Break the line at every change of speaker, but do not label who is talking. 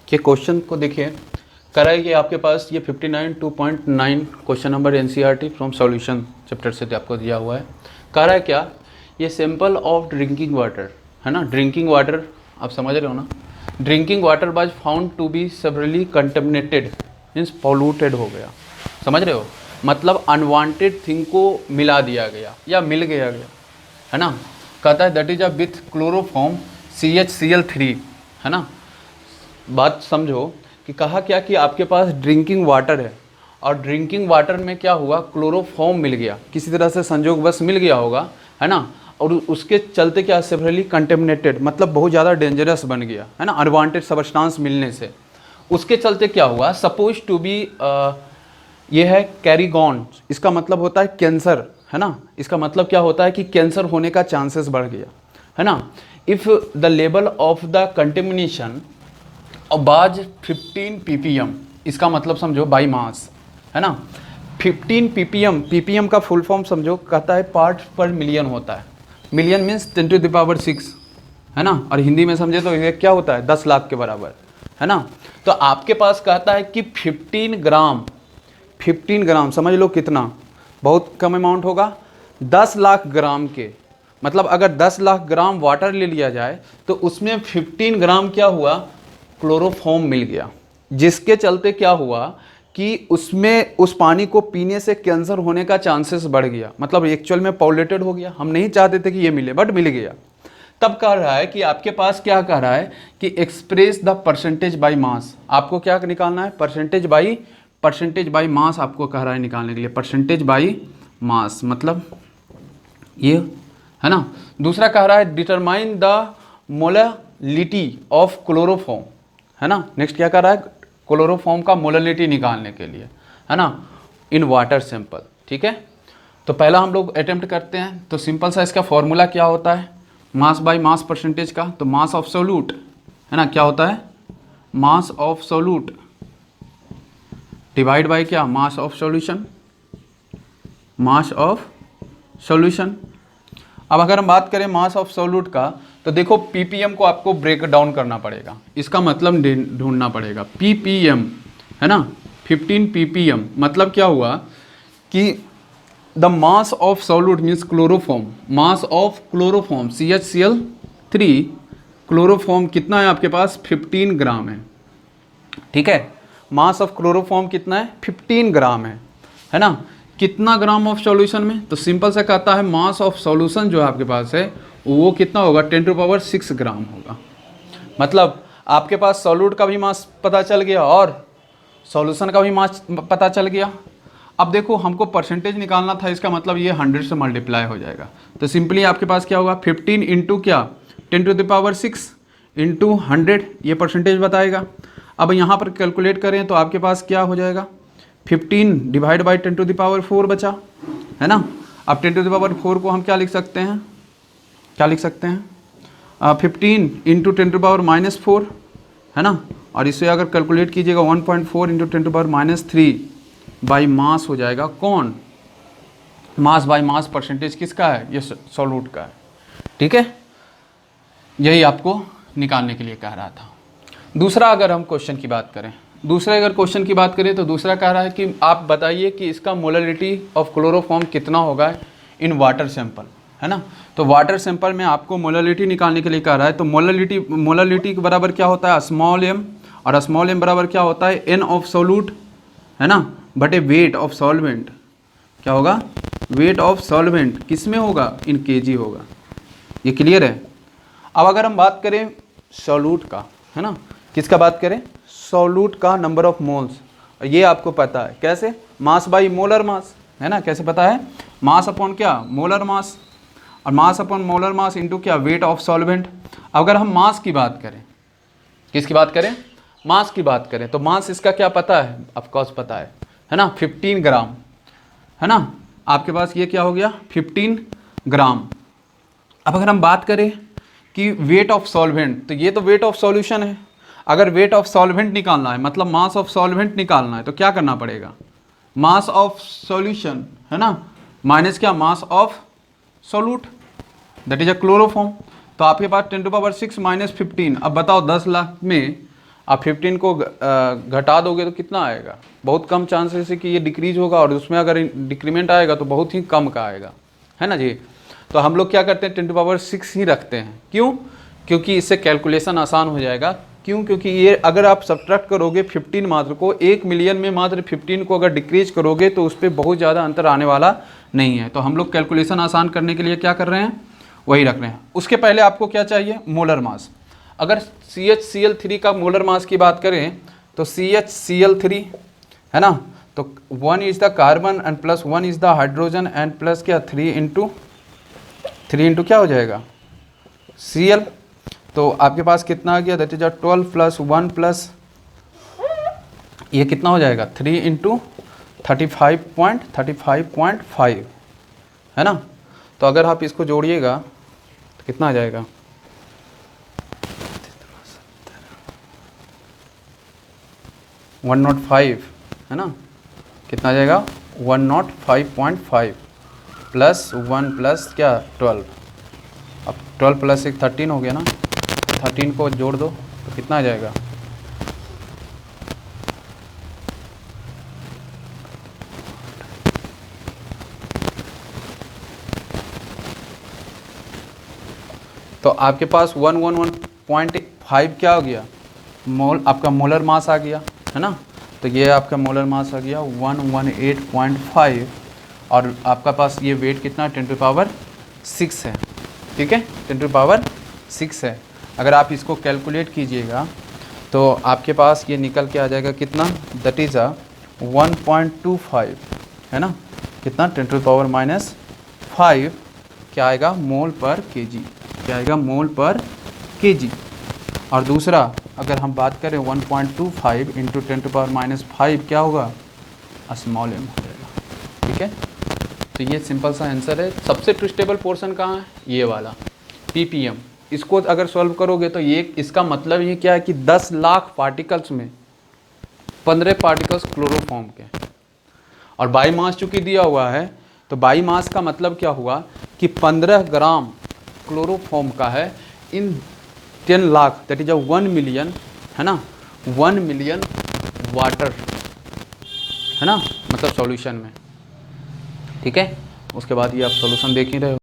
कि क्वेश्चन को देखिए, करा है कि आपके पास ये 59 question number NCERT from solution chapter से आपको दिया हुआ है। करा है क्या, ये सैंपल ऑफ ड्रिंकिंग वाटर है ना। ड्रिंकिंग वाटर आप समझ रहे हो ना। Drinking water was found to be severely contaminated, means polluted हो गया, समझ रहे हो, मतलब अनवांटेड थिंग को मिला दिया गया या मिल गया है ना। कहता है that is a with chloroform CHCl3 है ना। बात समझो कि कहा क्या कि आपके पास ड्रिंकिंग वाटर है और ड्रिंकिंग वाटर में क्या हुआ, क्लोरोफॉर्म मिल गया, किसी तरह से संजोगवश मिल गया होगा है ना। और उसके चलते क्या, सेवरली कंटेमिनेटेड, मतलब बहुत ज़्यादा डेंजरस बन गया है ना, अनवांटेड सब्सटेंस मिलने से। उसके चलते क्या हुआ, सपोज टू बी ये है कैरीगॉन, इसका मतलब होता है कैंसर है ना। इसका मतलब क्या होता है कि कैंसर होने का चांसेस बढ़ गया है ना। If the level of the contamination अबाज 15 ppm, इसका मतलब समझो बाई मास है ना। 15 ppm, ppm का फुल फॉर्म समझो, कहता है पार्ट पर मिलियन होता है। मिलियन मीन्स 10⁶ है ना। और हिंदी में समझे तो ये क्या होता है, 10 लाख के बराबर है ना। तो आपके पास कहता है कि 15 ग्राम समझ लो कितना, बहुत कम अमाउंट होगा, 10 लाख ग्राम के, मतलब अगर 10 लाख ग्राम वाटर ले लिया जाए तो उसमें 15 ग्राम क्या हुआ, क्लोरोफॉर्म मिल गया, जिसके चलते क्या हुआ कि उसमें उस पानी को पीने से कैंसर होने का चांसेस बढ़ गया, मतलब एक्चुअल में पॉल्यूटेड हो गया। हम नहीं चाहते थे कि ये मिले बट मिल गया। तब कह रहा है कि आपके पास क्या कह रहा है कि express the percentage by mass, आपको क्या निकालना है, परसेंटेज बाय मास आपको कह रहा है निकालने के लिए, परसेंटेज बाय मास मतलब ये है ना। दूसरा कह रहा है determine the molality of chloroform है ना। नेक्स्ट क्या कर रहा है, क्लोरोफॉर्म का मोललिटी निकालने के लिए है ना, इन वाटर सैंपल। ठीक है, तो पहला हम लोग अटेम्प्ट करते हैं। तो सिंपल सा इसका फॉर्मूला क्या होता है, मास बाय मास परसेंटेज का। तो मास ऑफ सोल्यूट है ना, क्या होता है, mass of solute divide by क्या, mass of solution, mass of solution. अब अगर हम बात करें मास ऑफ सोल्यूट का, तो देखो ppm को आपको ब्रेक डाउन करना पड़ेगा, इसका मतलब ढूंढना पड़ेगा ppm है ना। 15 ppm मतलब क्या हुआ कि the mass of solute means chloroform, mass of chloroform CHCl3, chloroform कितना है आपके पास, 15 ग्राम है। ठीक है, मास ऑफ क्लोरोफॉर्म कितना है, 15 ग्राम है ना। कितना ग्राम ऑफ सॉल्यूशन में, तो सिंपल से कहता है मास ऑफ सॉल्यूशन जो आपके पास है वो कितना होगा, 10⁶ ग्राम होगा। मतलब आपके पास सॉल्यूट का भी मास पता चल गया और सॉल्यूशन का भी मास पता चल गया। अब देखो हमको परसेंटेज निकालना था, इसका मतलब ये 100 से मल्टीप्लाई हो जाएगा। तो सिंपली आपके पास क्या होगा, 15 इंटू क्या, 10⁶ इंटू 100, ये परसेंटेज बताएगा। अब यहाँ पर कैलकुलेट करें तो आपके पास क्या हो जाएगा, 15 डिवाइड बाई 10⁴ बचा है ना। अब 10⁴ को हम क्या लिख सकते हैं, 15 इंटू 10⁻⁻4 है ना। और इसे अगर कैलकुलेट कीजिएगा 1.4 इंटू 10⁻³ बाई मास हो जाएगा। कौन, मास बाई मास परसेंटेज किसका है, ये सॉल्यूट का है। ठीक है, यही आपको निकालने के लिए कह रहा था। दूसरा अगर हम क्वेश्चन की बात करें, तो दूसरा कह रहा है कि आप बताइए कि इसका मोललिटी ऑफ क्लोरोफॉर्म कितना होगा इन वाटर सैंपल है ना। तो वाटर सैंपल में आपको मोललिटी निकालने के लिए कह रहा है। तो मोललिटी के बराबर क्या होता है, स्मॉल m, और स्मॉल m बराबर क्या होता है, n ऑफ सोल्यूट है ना बटे वेट ऑफ सॉल्वेंट। क्या होगा, वेट ऑफ सॉल्वेंट किस में होगा, इन kg होगा। ये क्लियर है। अब अगर हम बात करें सॉल्यूट का है ना, किसका बात करें, सॉल्यूट का नंबर ऑफ मोल्स, ये आपको पता है कैसे, मास बाई मोलर मास है ना। कैसे पता है, मास अपॉन क्या, मोलर मास, और mass upon molar mass into क्या, वेट ऑफ सॉल्वेंट। अगर हम मास की बात करें, किसकी बात करें, मास की बात करें, तो मास इसका क्या पता है, ऑफकोर्स पता है ना, 15 ग्राम है ना। आपके पास ये क्या हो गया, 15 ग्राम। अब अगर हम बात करें कि वेट ऑफ सॉल्वेंट, तो ये तो वेट ऑफ सॉल्यूशन है। अगर वेट ऑफ सॉल्वेंट निकालना है, मतलब मास ऑफ सॉल्वेंट निकालना है, तो क्या करना पड़ेगा, मास ऑफ सॉल्यूशन है ना माइनस क्या, mass of solute that is a chloroform. तो आपके पास 10⁻⁶ माइनस 15। अब बताओ 10 लाख में आप 15 को घटा दोगे तो कितना आएगा, बहुत कम चांसेस है कि ये डिक्रीज होगा, और उसमें अगर डिक्रीमेंट आएगा तो बहुत ही कम का आएगा, है ना जी। तो हम लोग क्या करते हैं 10⁻6 ही रखते हैं, क्यों, क्योंकि इससे कैलकुलेशन आसान हो जाएगा। क्यों, क्योंकि ये अगर आप सब्ट्रैक्ट करोगे 15 मात्र को, 1 मिलियन में मात्र 15 को अगर डिक्रीज करोगे तो उस पर बहुत ज़्यादा अंतर आने वाला नहीं है। तो हम लोग कैलकुलेशन आसान करने के लिए क्या कर रहे हैं, वही रख रहे हैं। उसके पहले आपको क्या चाहिए, मोलर मास। अगर CHCl3 का मोलर मास की बात करें तो CHCl3 है ना, तो 1 is the carbon and plus 1 is the hydrogen and plus क्या 3 इंटू क्या हो जाएगा Cl। तो आपके पास कितना आ गया, दैट इज 12 प्लस 1 प्लस ये कितना हो जाएगा 3 इंटू 35.5 है ना। तो अगर आप इसको जोड़िएगा तो कितना आ जाएगा 105 है ना, कितना आ जाएगा 105.5 प्लस 1 प्लस क्या 12, अब 12 प्लस 1 13 हो गया ना, 13 को जोड़ दो तो कितना आ जाएगा तो आपके पास 111.5 क्या हो गया मोल, आपका मोलर मास आ गया है ना। तो ये आपका मोलर मास आ गया 118.5 और आपका पास ये वेट कितना 10⁻6 है, ठीक है 10⁻6 है। अगर आप इसको कैलकुलेट कीजिएगा तो आपके पास ये निकल के आ जाएगा कितना, दैट इज़ 1.25 है ना, कितना 10⁻⁵ क्या आएगा मोल पर केजी, क्या आएगा मोल पर केजी। और दूसरा अगर हम बात करें 1.25 इंटू 10⁻⁵ क्या होगा स्मॉल m हो जाएगा, ठीक है। तो ये सिंपल सा आंसर है। सबसे ट्विस्टेबल पोर्शन कहाँ है, ये वाला ppm। इसको अगर सॉल्व करोगे तो ये इसका मतलब ये क्या है कि 10 लाख पार्टिकल्स में 15 पार्टिकल्स क्लोरोफॉर्म के, और बाई मास चूँकि दिया हुआ है तो बाई मास का मतलब क्या हुआ कि 15 ग्राम क्लोरोफॉर्म का है इन 10 लाख, दैट इज 1 मिलियन है ना, 1 मिलियन वाटर है ना, मतलब सॉल्यूशन में, ठीक है। उसके बाद ये आप सॉल्यूशन देख ही रहे हो।